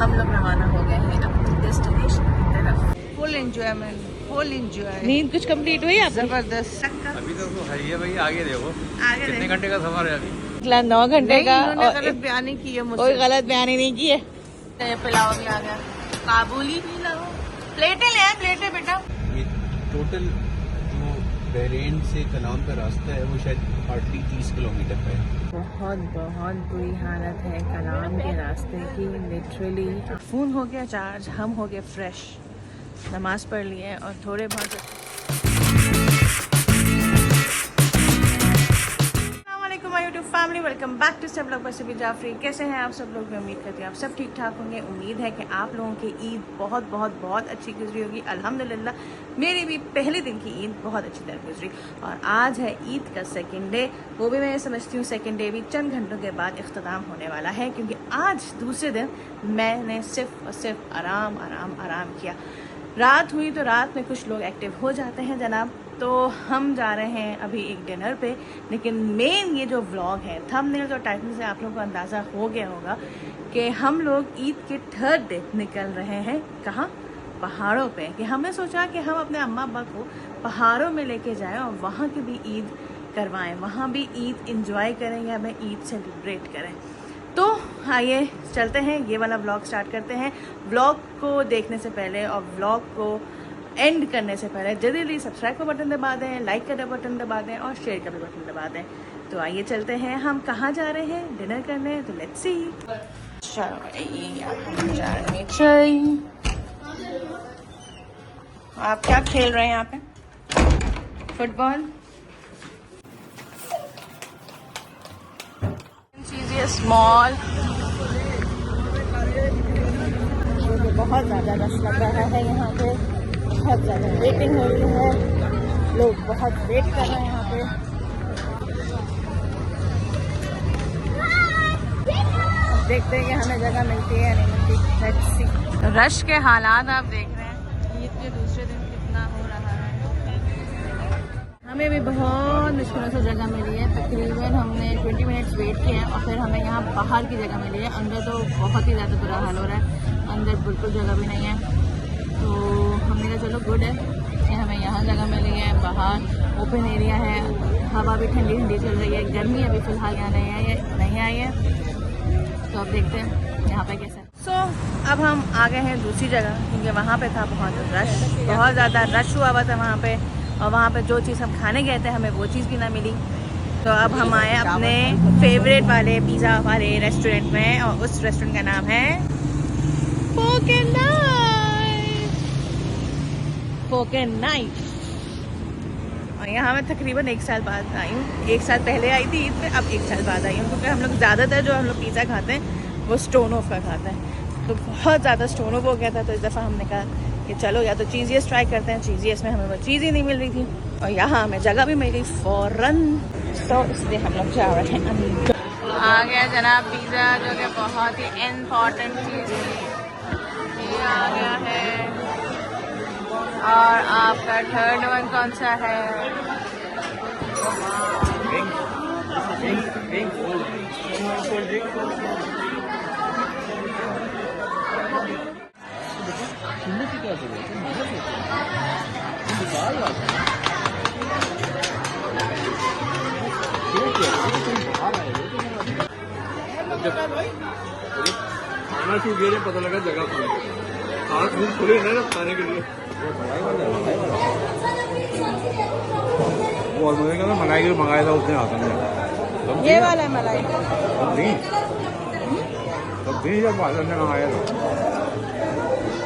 हम लोग रवाना हो गए हैं अपनी डेस्टिनेशन की तरफ। Full enjoyment, full enjoy. नींद कुछ कंप्लीट हुई आपकी? जबरदस्त। अभी तक तो है ही है भाई, आगे देखो आगे कितने घंटे का सफर है अभी। 9 घंटे का। इन्होंने और गलत बयानी की है मुझसे। कोई गलत बयानी नहीं की है। पुलाव भी आ गया, काबुली पुलाव। प्लेटें ले आए, प्लेटें बेटा। ये टोटल जो बहरीन से कलाम का रास्ता है वो शायद हार्डली 30 किलोमीटर का है। बहुत बहुत बुरी हालत है कलाम के रास्ते की, लिटरली। फ़ोन हो गया चार्ज, हम हो गए फ्रेश, नमाज पढ़ लिए और थोड़े बहुत। YouTube family, welcome back to सब लोग बस जाफरी। कैसे हैं आप सब लोग? मैं उम्मीद करती हूँ आप सब ठीक ठाक होंगे। उम्मीद है कि आप लोगों की ईद बहुत बहुत बहुत अच्छी गुजरी होगी। अल्हम्दुलिल्लाह मेरी भी पहले दिन की ईद बहुत अच्छी तरह गुजरी। और आज है ईद का सेकंड डे, वो भी मैं समझती हूँ सेकंड डे भी चंद घंटों के बाद इख्तिताम होने वाला है, क्योंकि आज दूसरे दिन मैंने सिर्फ और सिर्फ आराम किया। रात हुई तो रात में कुछ लोग एक्टिव हो जाते हैं जनाब, तो हम जा रहे हैं अभी एक डिनर पे। लेकिन मेन ये जो व्लॉग है, थंबनेल और टाइटल से आप लोगों को अंदाज़ा हो गया होगा कि हम लोग ईद के थर्ड डे निकल रहे हैं। कहाँ? पहाड़ों पे। कि हमने सोचा कि हम अपने अम्मा अब्बा को पहाड़ों में लेके जाएं और वहाँ की भी ईद करवाएं, वहाँ भी ईद इंजॉय करें या हमें ईद सेलिब्रेट करें। तो आइए चलते हैं, ये वाला व्लॉग स्टार्ट करते हैं। व्लॉग को देखने से पहले और व्लॉग को एंड करने से पहले जल्दी सब्सक्राइब का बटन दबा दें, लाइक का बटन दबा दें और शेयर का भी बटन दबा दें। तो आइए चलते हैं, हम कहाँ जा रहे हैं डिनर करने, तो लेट्स सी। चलो जा रहे हैं। आप क्या खेल रहे हैं यहाँ पे? फुटबॉल। स्मॉल। बहुत ज़्यादा रश लग रहा है यहाँ पे, बहुत ज़्यादा वेटिंग हो रही है, लोग बहुत वेट कर रहे हैं यहाँ पे। अब देखते हैं कि हमें जगह मिलती है या नहीं मिलती। Let's see. रश के हालात आप देख रहे हैं, ईद के दूसरे दिन कितना हो रहा है। हमें भी बहुत मुश्किलों से जगह मिली है, तकरीबन हमने 20 मिनट्स वेट किया है और फिर हमें यहाँ बाहर की जगह मिली है। अंदर तो बहुत ही ज़्यादा बुरा हाल हो रहा है, अंदर बिल्कुल जगह भी नहीं है। तो हमने कहा चलो गुड है कि हमें यहाँ जगह मिली है। बाहर ओपन एरिया है, हवा भी ठंडी ठंडी चल रही है। गर्मी अभी फ़िलहाल यहाँ नहीं आई है, तो अब देखते हैं यहाँ पे कैसा। अब हम आ गए हैं दूसरी जगह, क्योंकि वहाँ पे था बहुत रश, बहुत ज़्यादा रश हुआ था वहाँ पे। और वहाँ पे जो चीज़ हम खाने गए थे हमें वो चीज़ भी ना मिली। तो अब हम आए अपने फेवरेट वाले पिज़्ज़ा वाले रेस्टोरेंट में, और उस रेस्टोरेंट का नाम है पोके नाइफ। और यहाँ मैं तकरीबन 1 साल बाद आई हूँ। 1 साल पहले आई थी ईद पे, अब 1 साल बाद आई हूँ, क्योंकि हम लोग ज़्यादातर जो हम लोग पिज़्ज़ा खाते हैं वो स्टोन ऑफ का खाते हैं। तो बहुत ज़्यादा स्टोन ऑफ हो गया था, तो इस दफ़ा हमने कहा कि चलो या तो चीज़ियस ट्राई करते हैं। चीज़ियस में हमें वो चीज़ ही नहीं मिल रही थी, और यहाँ हमें जगह भी मिली फ़ौरन, तो इसलिए हम लोग जा रहे हैं अंदर। आ गया जनाब पिज़्ज़ा, जो कि बहुत ही इम्पॉर्टेंट चीज़ है, ये आ गया है। और आपका थर्ड वन कौन सा है? खाना शूट गए, पता लगा जगह खुली, हाथ मुंह खुले ना खाने के लिए। और मुझे कहना मलाई के मंगाया था उसने, आता नहीं ये वाला है मलाई। तब भी जब बादल ने मंगाया था।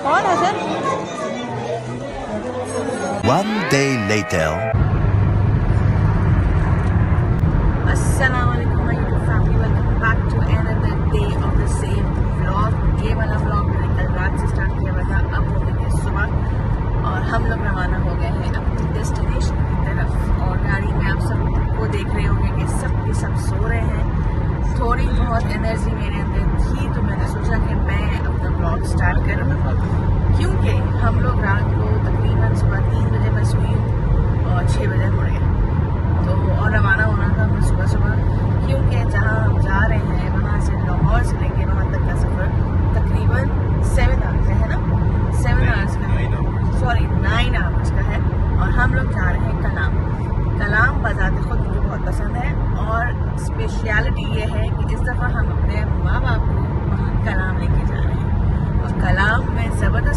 कौन है सर? One day later. अस्सलाम वालेकुम my YouTube family, welcome back to another day of the same vlog. ये वाला व्लॉग मैंने कल रात से स्टार्ट किया हुआ था, अब हो गई है सुबह और हम लोग रवाना हो गए हैं अपनी डेस्टिनेशन की तरफ। और गाड़ी में आप सबको देख रहे होंगे कि सब के सब सो रहे हैं। थोड़ी बहुत एनर्जी मेरे अंदर थी, तो मैंने सोचा कि मैं अपना व्लॉग स्टार्ट करूँ, क्योंकि हम लोग रात को तकरीबन सुबह 3 बजे मैं सोई और 6 बजे उड़ गए। तो और रवाना होना था हमें सुबह सुबह, क्योंकि जहाँ हम जा रहे हैं वहाँ से लाहौर से लेके वहाँ तक का सफ़र तकरीबन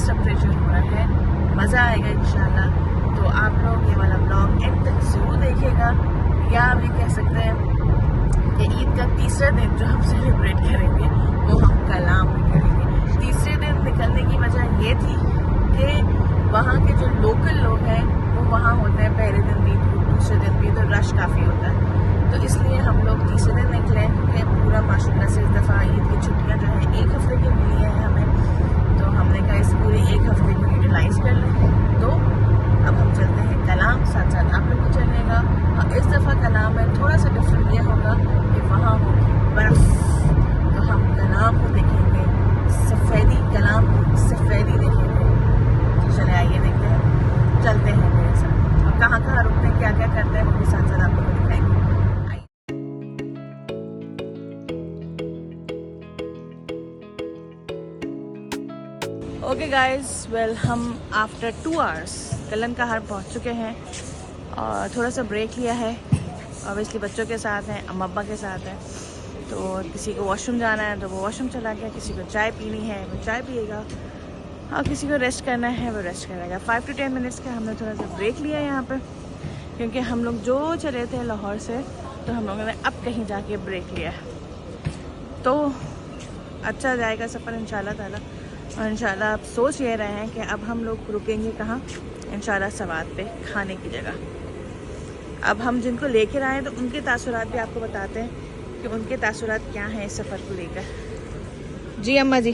सेलिब्रेशन हो रहा है, मज़ा आएगा इंशाल्लाह। तो आप लोग ये वाला ब्लॉग एंड तक जरूर देखिएगा। या आप ये कह सकते हैं कि ईद का तीसरा दिन जो हम सेलिब्रेट करेंगे वो हम कलाम में करेंगे। तीसरे दिन निकलने की वजह ये थी कि वहाँ के जो लोकल लोग हैं वो वहाँ होते हैं पहले दिन भी, दूसरे दिन भी, तो रश काफ़ी होता है। तो इसलिए हम लोग तीसरे दिन निकले क्योंकि पूरा माशाल्लाह से इस दफ़ा ईद की छुट्टियाँ जो हैं 1 हफ्ते की मिली हैं हमें। तो हमने कहा इस पूरे 1 हफ्ते को यूटिलाइज कर लें। तो अब हम चलते हैं कलाम, साथ साथ आप लोग को चलेगा। और इस दफ़ा कलाम में थोड़ा सा डिफरेंट ये होगा कि वहाँ होगी बर्फ़, तो हम कलाम को देखेंगे, सफ़ेदी कलाम सफ़ेदी देखेंगे। तो चले आइए देखते हैं, चलते हैं मेरे साथ। और कहाँ कहाँ रुकते हैं, क्या क्या करते हैं, वो भी साथ साथ आप लोग को दिखाएंगे। ओके गाइस, वेल हम आफ्टर 2 आवर्स कलन का हार पहुंच चुके हैं और थोड़ा सा ब्रेक लिया है। ऑब्वियसली बच्चों के साथ हैं, अम्मा अब्बा के साथ हैं, तो किसी को वॉशरूम जाना है तो वो वॉशरूम चला गया, किसी को चाय पीनी है वो चाय पिएगा, और किसी को रेस्ट करना है वो रेस्ट करेगा। 5 to 10 मिनट्स का हमने थोड़ा सा ब्रेक लिया यहाँ पर, क्योंकि हम लोग जो चले थे लाहौर से, तो हम लोगों ने अब कहीं जाके ब्रेक लिया है। तो अच्छा जाएगा सफ़र इंशाल्लाह ताला। और इंशाल्लाह आप सोच ये रहे हैं कि अब हम लोग रुकेंगे कहाँ, इंशाल्लाह सवात पे खाने की जगह। अब हम जिनको लेकर आए तो उनके तासुरात भी आपको बताते हैं कि उनके तासुरात क्या हैं इस सफ़र को लेकर। जी अम्मा जी,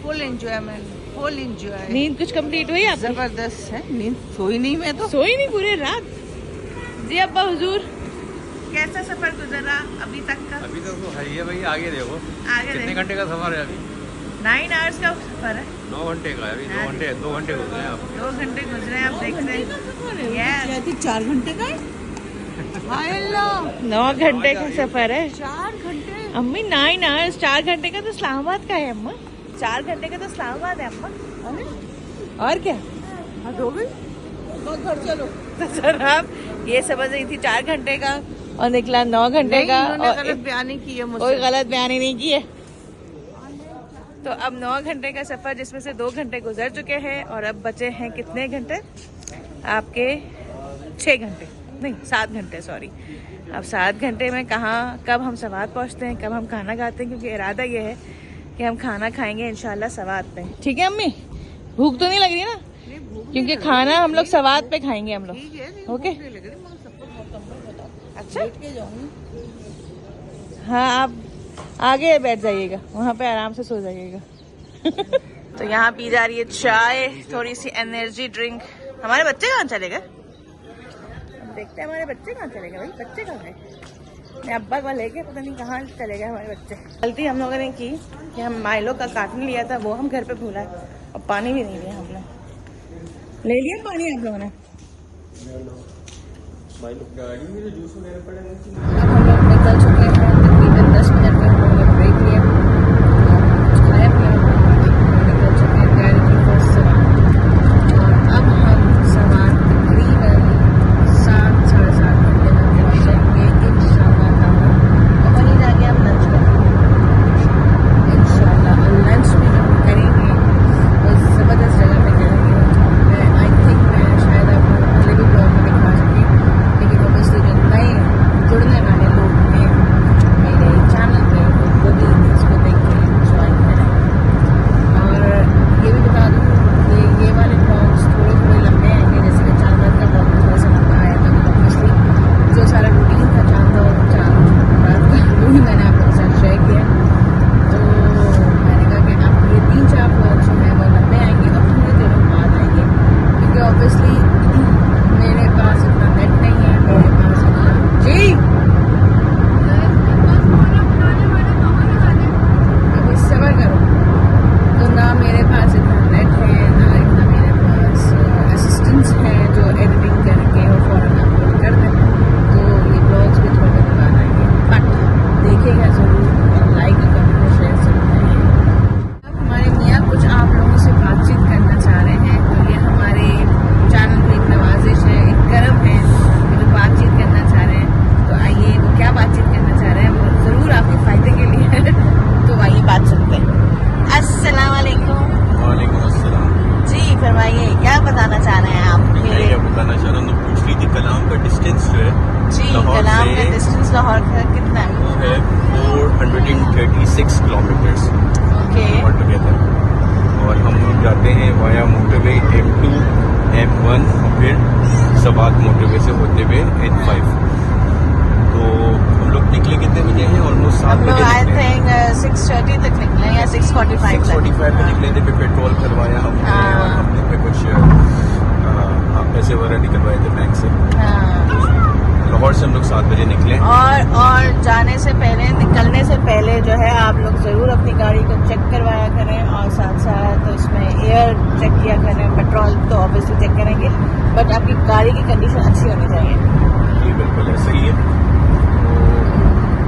फुल एंजॉयमेंट, फुल एंजॉय। नींद कुछ कंप्लीट हुई आपकी? जबरदस्त है, नींद सोई नहीं मैं तो। सोई नहीं पूरी रात? जी अब्बा हुजूर, कैसा सफ़र गुजरा अभी तक का? अभी तक तो है ही है भाई, आगे देखो आगे कितने घंटे का सफर है अभी? 9 आवर्स का सफ़र है। 9 घंटे का है अभी। 2 घंटे गुजरे हैं आप। 2 घंटे गुजरे हैं, आप देखते हैं। Yes, 4 घंटे का है? हाय अल्लाह, 9 घंटे का सफ़र है 4 घंटे। अम्मी। 9 आवर्स, 4 घंटे का तो इस्लामाबाद का है अम्मा। 4 घंटे का तो इस्लामाबाद है अम्मा। अरे और क्या? हाँ हो गई, तो घर चलो। तो सर आप ये समझ रही थी 4 घंटे का और निकला 9 घंटे नहीं, का। इन्होंने और गलत बयानी की है कोई मुझसे। गलत बयानी नहीं की है। तो अब 9 घंटे का सफ़र, जिसमें से 2 घंटे गुजर चुके हैं, और अब बचे हैं कितने घंटे आपके? 6 घंटे नहीं, 7 घंटे, सॉरी। अब 7 घंटे में कहाँ कब हम सवात पहुँचते हैं, कब हम खाना खाते हैं, क्योंकि इरादा ये है कि हम खाना खाएंगे इंशाल्लाह सवात पे। ठीक है अम्मी? भूख तो नहीं लग रही ना? क्योंकि खाना हम लोग सवात पे खाएंगे हम लोग। ठीक है, नहीं, ओके। भूख नहीं लग रही, मैं सबको बहुत कम बताओ। अच्छा, बैठ के जाऊंगी। हाँ आप आगे बैठ जाइएगा, वहाँ पे आराम से सो जाइएगा। तो यहाँ पी जा रही है चाय, थोड़ी सी एनर्जी ड्रिंक। हमारे बच्चे कहाँ चले गए? अब देखते हैं हमारे बच्चे कहाँ चले गए। भाई बच्चे कहाँ गए? मैं अब्बा को लेके पता नहीं कहाँ चले गए हमारे बच्चे। गलती हम लोगों ने की कि हम माइलो का कार्टन लिया था, वो हम घर पे भूला है, और पानी भी नहीं लिया हमने। ले लिया पानी आप लोगों ने? गाड़ी में जूस वगैरह पड़ेगा। अब हम लोग निकल चुके हैं, तकरीबन 10 मिनट में हम लोगों ने ब्रेक लिया, कुछ खाया पिया, निकल चुके हैं गाड़ी की फर्स्ट सवार। और अब हम सवार तकरीबन 7 साढ़े 7 घंटे में पहुँच जाएंगे इंशाल्लाह ताला। और वहीं जाके हम लंच करेंगे इंशाल्लाह। और लंच में जो हम करेंगे वो ज़बरदस्त जगह पे करेंगे। आई थिंक मैं शायद आपको पहले भी ब्लॉग में दिखा चुकी, लेकिन ऑब्वियसली जो नए जुड़ने वाले लोग हैं 6:45 पे निकले थे, फिर पेट्रोल भरवाया हमने हाँ। और हमने फिर कुछ पैसे वगैरह निकलवाए थे बैंक से। लाहौर से हम लोग 7 बजे निकले। और जाने से पहले, निकलने से पहले जो है आप लोग ज़रूर अपनी गाड़ी को चेक करवाया करें और साथ साथ उसमें एयर चेक किया करें। पेट्रोल तो ऑब्वियसली चेक करेंगे, बट आपकी गाड़ी की कंडीशन अच्छी होनी चाहिए। ये बिल्कुल ऐसा ही है। तो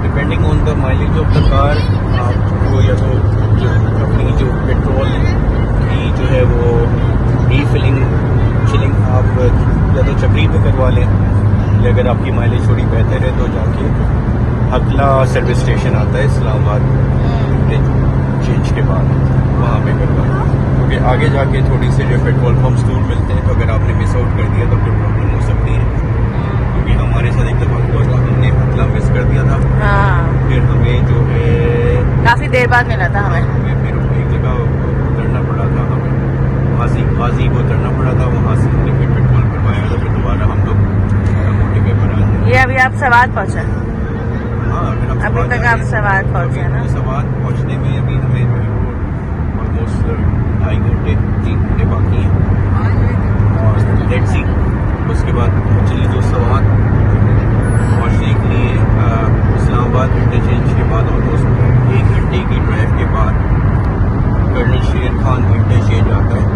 depending on the mileage of the car, आपको या तो जो अपनी जो पेट्रोल की जो है वो रीफिलिंग चिलिंग आप या तो चक्री पे करवा लें, या अगर आपकी माइलेज थोड़ी बेहतर है तो जाके हकला सर्विस स्टेशन आता है इस्लामाबाद चेंज के बाद, वहाँ पे करवाएं। क्योंकि आगे जाके थोड़ी से जो पेट्रोल पम्प्स दूर मिलते हैं, तो अगर आपने मिस आउट कर दिया तो फिर प्रॉब्लम हो सकती है। क्योंकि हमारे साथ एक दफा हुआ था, हमने हकला मिस कर दिया था, हाँ, फिर हमें जो है काफ़ी देर बाद मिला था हमें। फिर एक जगह उतरना पड़ा था, हमें गाजी को उतरना पड़ा था, वहाँ से हमने फिर पेट्रोल करवाया तो फिर दोबारा हम लोग मोटे पे पर आ गए। ये अभी आप सवाद पहुँचे? हाँ, अगर आप अभी तक आप सवाद पहुँचे अभी ना? तो सवाद पहुँचने में अभी हमें जो है वो ऑलमोस्ट 2.5 घंटे 3 घंटे बाकी हैं। और लेट्स सी उसके बाद एक्चुअली जो सवाद पहुँचने के लिए इस्लामाबाद इंटरचेंज के बाद ऑलमोस्ट 1 घंटे की ड्राइव के बाद कर्नल शेर खान इंटरचेंज आता है।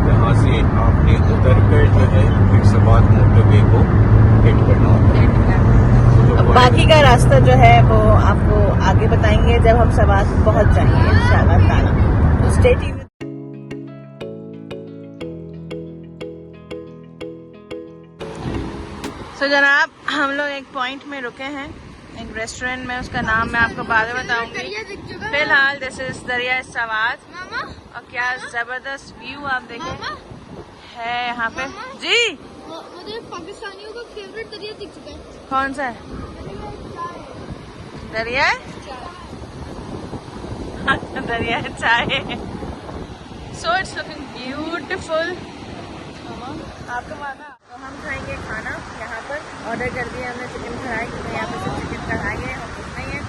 यहाँ से आपने उतर कर जो है फिर सवाद मोटरवे को हिट करना होता है। अब बाकी का रास्ता जो है वो आपको आगे बताएंगे जब हम सवाद पहुंच जाएंगे इंशाल्लाह ताला। तो स्टे ट्यून्ड। सो जनाब, हम लोग एक पॉइंट में रुके हैं, एक रेस्टोरेंट में, उसका नाम मैं आपको बाद में बताऊंगी। फिलहाल दिस इज दरिया सवाद, और क्या जबरदस्त व्यू आप देखें है यहाँ पे। जी, मुझे पाकिस्तानियों का फेवरेट दरिया दिख चुका है। कौन सा है दरिया? दरिया चाय। So it's looking beautiful. आपको माना तो हम खाएंगे खाना यहाँ पर। ऑर्डर कर दिया हमने चिकन कढ़ाई, क्योंकि यहाँ पे सिर्फ चिकन कढ़ाई है और कुछ नहीं है।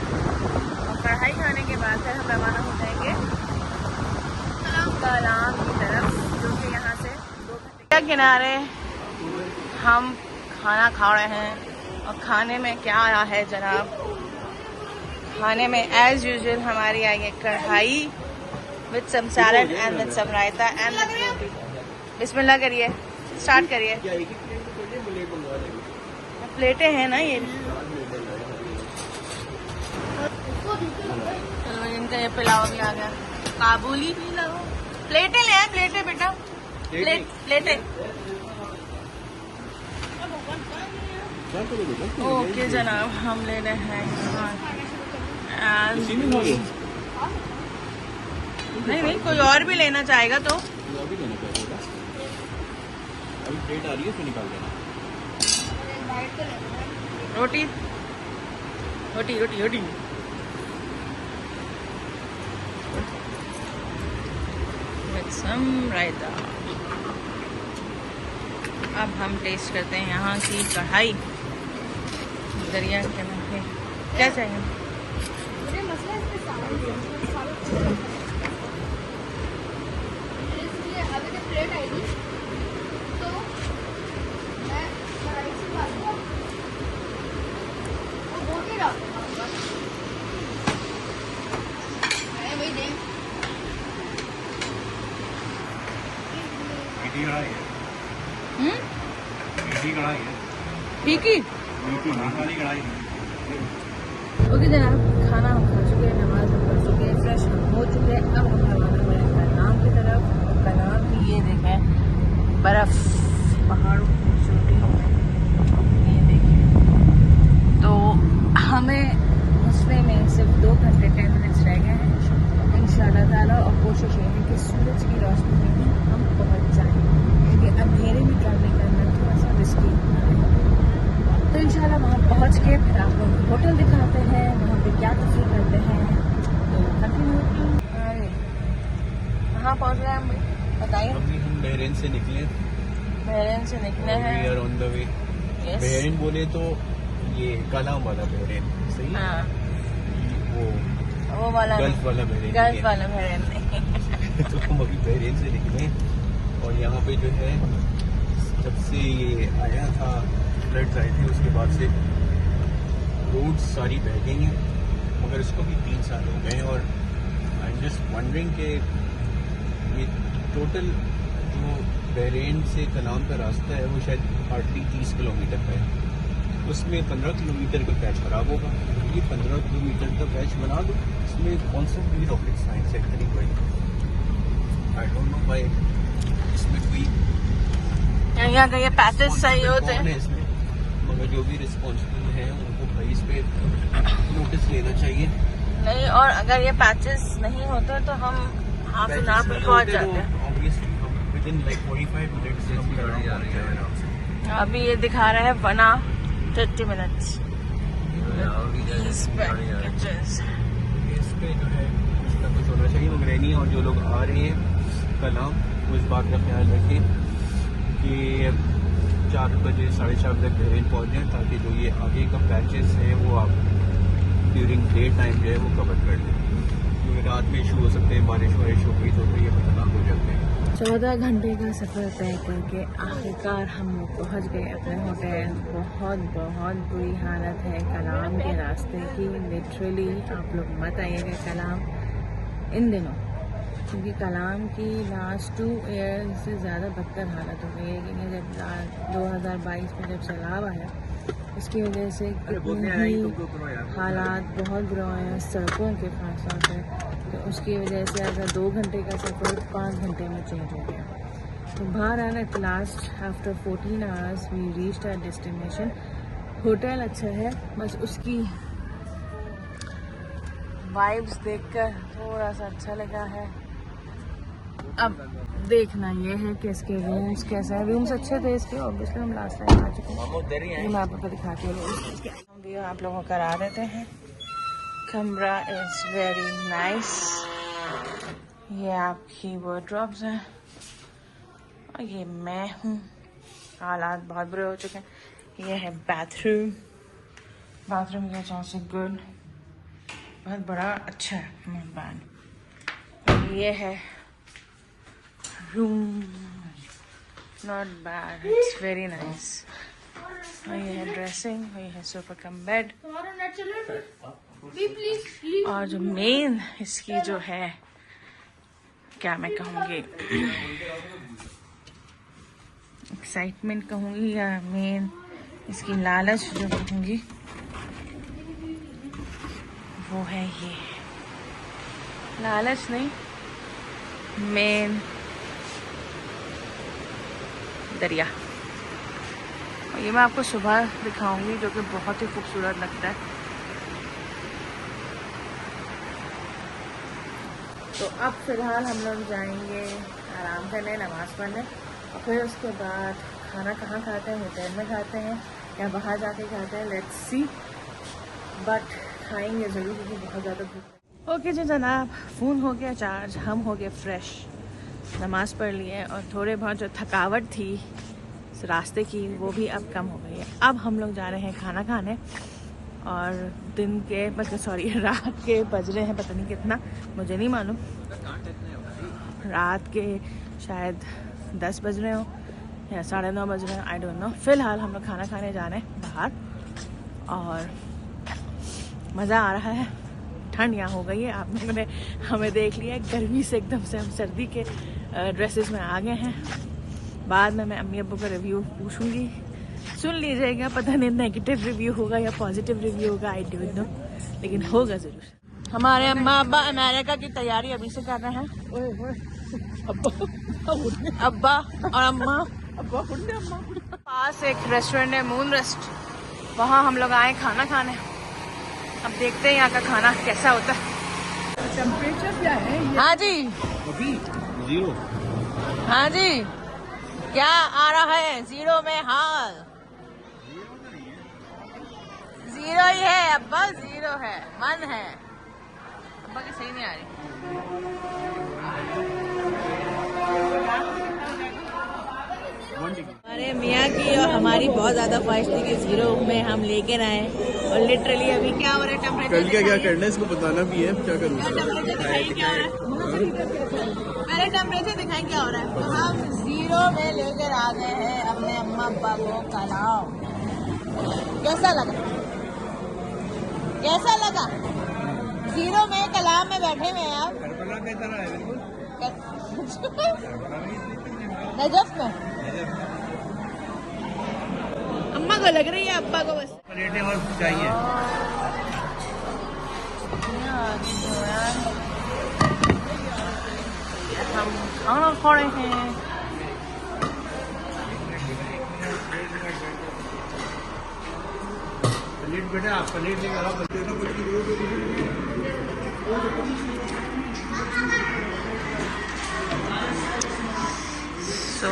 और कढ़ाई खाने के बाद फिर हम रवाना हो जाएंगे कलाम की तरफ, जो कि यहाँ से 2 घंटे के किनारे हम खाना खा रहे हैं। और खाने में क्या आया है जनाब? खाने में एज यूजुअल हमारी आई है kadhai with some salad and with some raita and with roti. बिस्मिल्लाह करिए, स्टार्ट करिए। प्लेटें हैं ना ये? चलो इनका ये पुलाव भी आ गया, काबुली पुलाव। प्लेटें ले आए, प्लेटें बेटा, प्लेटें। ओके जनाब, हम ले रहे हैं नहीं, कोई और भी लेना चाहेगा तो अभी प्लेट आ रही है, उसमें निकाल देना। रोटी रोटी रोटी रोटी। With some रायता। अब हम टेस्ट करते हैं यहाँ की कढ़ाई दरिया के में। क्या चाहिए? मुझे मसला इसमें सालन इसलिए अभी जब प्लेट आएगी तो मैं कढ़ाई से डालूंगा, वो रोटी डालूंगा। वही दें। कढ़ाई है, कढ़ाई है, ठीक ही। वाली कढ़ाई है। ओके जनाब, खाना हम खा चुके हैं, नमाज हम पढ़ चुके हैं, फ्रेश हम हो चुके हैं। अब हम रवाना हुए हैं कलाम की तरफ। कलाम की ये देखें बर्फ, पहाड़ों की चोटियों में, ये देखिए। तो हमें घुसने में सिर्फ 2 घंटे 10 मिनट्स रह गए हैं इंशाल्लाह ताला। और कोशिश ये है कि सूरज की रोशनी में ही हम पहुँच जाएँ, क्योंकि अंधेरे में ट्रैवलिंग करना थोड़ा सा रिस्की होता है। तो इंशाल्लाह वहाँ पहुँच के फिर आपको होटल दिखाते हैं, वहाँ पे क्या तफरीह करते हैं। तो कंटिन्यू कहाँ पहुँच गए हम, बताइए। अभी हम बहरीन से निकले, बहरीन से निकले वी हैं। Are on the way. Yes. Bahrain बोले तो ये कलाम वाला बहरीन, सही है? हाँ, वो वो वाला गल्फ वाला बहरीन गल्फ वाला बहरीन नहीं। तो हम अभी बहरीन से निकले और यहाँ पे जो है जब से ये आया था फ्लड्स आए थे उसके बाद से रोड सारी बह गई हैं, मगर इसको भी 3 साल हो गए और आई एम जस्ट वंडरिंग कि ये टोटल जो बहरीन से कलाम का रास्ता है वो शायद हार्डली 30 किलोमीटर का है, उसमें 15 किलोमीटर का पैच खराब होगा। ये 15 किलोमीटर का पैच बना दो, इसमें कौन सा भी रॉकेट साइंस है इतनी बड़ी, आई डोंट नो भाई इसमें कोई यहाँ का ये पैचेस सही होते कौन हैं है इसमें, मगर जो भी रिस्पॉन्सिबल है उनको भाई इस पे नोटिस लेना चाहिए। नहीं, और अगर ये पैचेस नहीं होते तो हम हाफ एन आवर में पहुँच जाते हैं। ऑब्वियसली हम विदिन लाइक 45 मिनट्स से हम गाड़ी आ रही है आराम से। अभी ये दिखा रहा है 1 hour 30 minutes। इस पे जो है कुछ ना कुछ होना चाहिए, मगर नहीं। और जो लोग आ रहे हैं कलाम वो इस बात का ख्याल रखें कि 4 बजे 4:30 बजे तक बहरीन पहुँच जाएँ, ताकि जो ये आगे का पैचेस है वो आप ड्यूरिंग डे टाइम जो है वो कवर कर दें, क्योंकि रात में इशू हो सकते हैं, बारिश वारिश हो गई तो फिर ये खतरनाक हो जाते हैं। 14 घंटे का सफ़र तय करके आखिरकार हम लोग पहुँच गए अपने होटल। बहुत बहुत बुरी हालत है कलाम के रास्ते की, लिटरली आप लोग मत आइएगा कलाम इन दिनों, क्योंकि कलाम की लास्ट 2 ईयर से ज़्यादा बदतर हालत हो गई है। क्योंकि जब 2022 में जब सैलाब आया उसकी वजह से कितनी ही हालात बहुत बुरा हुए हैं सड़कों के खास है, तो उसकी वजह से अगर 2 घंटे का सफ़र 5 घंटे में चेंज हो गया। तो बहरहाल at last after 14 hours we reached our destination. Hotel अच्छा है, बस उसकी वाइब्स देखकर थोड़ा सा अच्छा लगा है। अब देखना ये है कि इसके रूम्स कैसे हैं। रूम्स अच्छे थे इसके, ऑब्वियसली हम लास्ट टाइम आ चुके हैं, ये मैं आपको दिखाती हूँ। हम भी आप लोगों को करा देते हैं। कमरा इज़ वेरी नाइस। ये आपकी वार्डरोब्स हैं और ये मैं हूँ। हालात बहुत बुरे हो चुके हैं। ये है bathroom. Bathroom is also good, बहुत बड़ा अच्छा है, नॉट बैड। ये है room, not bad, it's very nice. और ये है ड्रेसिंग, और ये है सोफा कम बेड। और जो मेन इसकी जो है क्या मैं कहूँगी एक्साइटमेंट कहूँगी या मेन इसकी लालच जो कहूँगी वो है ये, लालच नहीं, मेन दरिया। और ये मैं आपको सुबह दिखाऊंगी जो कि बहुत ही खूबसूरत लगता है। तो अब फिलहाल हम लोग जाएंगे आराम करने, नमाज़ पढ़ने, और फिर उसके बाद खाना कहाँ खाते हैं, होटल में खाते हैं या बाहर जाके खाते हैं, लेट्स सी, बट खाएंगे ज़रूर क्योंकि बहुत ज़्यादा भूख। ओके जी जनाब, फ़ोन हो गया चार्ज, हम हो गए फ्रेश, नमाज़ पढ़ लिए और थोड़े बहुत जो थकावट थी रास्ते की वो भी अब कम हो गई है। अब हम लोग जा रहे हैं खाना खाने और दिन के मतलब सॉरी रात के बज रहे हैं पता नहीं कितना, मुझे नहीं मालूम, रात के शायद 10 बज रहे हो या 9:30 बज रहे हैं, आई डोंट नो। फ़िलहाल हम लोग खाना खाने जा रहे हैं बाहर और मज़ा आ रहा है। ठंड यहाँ हो गई है, आप लोगों ने हमें देख लिया है, गर्मी से एकदम से हम सर्दी के ड्रेसेस में आ गए हैं। बाद में मैं अम्मी अब्बू का रिव्यू पूछूंगी, सुन लीजिएगा, पता नहीं नेगेटिव रिव्यू होगा या पॉजिटिव रिव्यू होगा, आई डोंट नो, लेकिन होगा ज़रूर। हमारे अम्मा अब्बा अमेरिका की तैयारी अभी से कर रहे हैं। अब्बा और अम्मा पास एक रेस्टोरेंट है मून रेस्ट, वहाँ हम लोग आए खाना खाने। अब देखते हैं यहाँ का खाना कैसा होता है। टेम्परेचर क्या है? हाँ जी, अभी 0। हाँ जी, क्या आ रहा है 0 में? हाल 0 ही है अब्बा, 0 है, मन है अब्बा की सही नहीं आ रही। हमारे मियाँ की और हमारी बहुत ज़्यादा ख्वाहिश थी कि 0 में हम लेकर आए और लिटरली अभी क्या हो रहा है टेम्परेचर कल का क्या करना है इसको बताना भी है, क्या करूँ? टेम्परेचर दिखाई क्या हो रहा है पहले टेम्परेचर दिखाई क्या हो रहा है। तो हम 0 में लेकर आ गए हैं अपने अम्मा अब्बा को कलाम। कैसा लगा 0 में कलाम में बैठे हुए हैं आप नजफ में। अम्मा को लग रही है अब्बा को बस प्लेटें और चाहिए। हम खाना खा रहे हैं। प्लेट बेटा आप प्लेट लेकर आओ। सो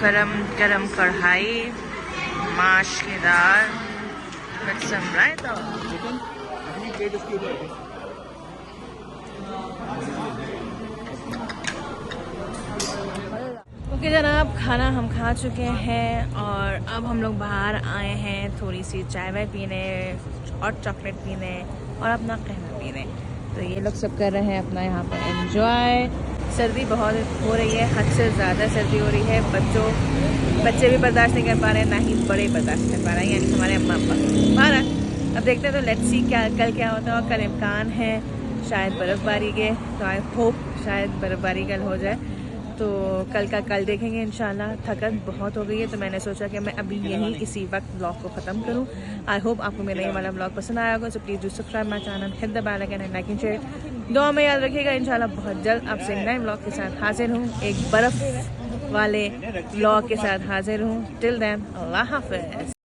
गरम गरम कढ़ाई, माश की दाल, रसम रायता। ओके जनाब, खाना हम खा चुके हैं और अब हम लोग बाहर आए हैं थोड़ी सी चाय वाय पीने, हॉट चॉकलेट पीने और अपना कहना पीने। तो ये लोग सब कर रहे हैं अपना यहाँ पर एंजॉय। सर्दी बहुत हो रही है, हद से ज़्यादा सर्दी हो रही है। बच्चे भी बर्दाश्त नहीं कर पा रहे हैं, ना ही बड़े बर्दाश्त कर पा रहे हैं, यानी हमारे अम्मा अब्बा। भारत अब देखते हैं तो लेट्स सी क्या कल क्या होता है। और कल इम्कान है शायद बर्फ़बारी के, तो आई होप शायद बर्फ़बारी कल हो जाए। तो कल का कल देखेंगे इंशाल्लाह। थकन बहुत हो गई है तो मैंने सोचा कि मैं अभी यहीं इसी वक्त ब्लॉग को ख़त्म करूं। आई होप आपको मेरा ये वाला ब्लॉग पसंद आया होगा। So please do subscribe my channel, hit the bell icon and like and share. दुआ में याद रखिएगा, इंशाल्लाह बहुत जल्द आपसे नए ब्लॉग के साथ हाजिर हूँ, एक बर्फ़ वाले ब्लॉग के साथ हाजिर हूँ। टिल देन अल्लाह हाफ़िज़।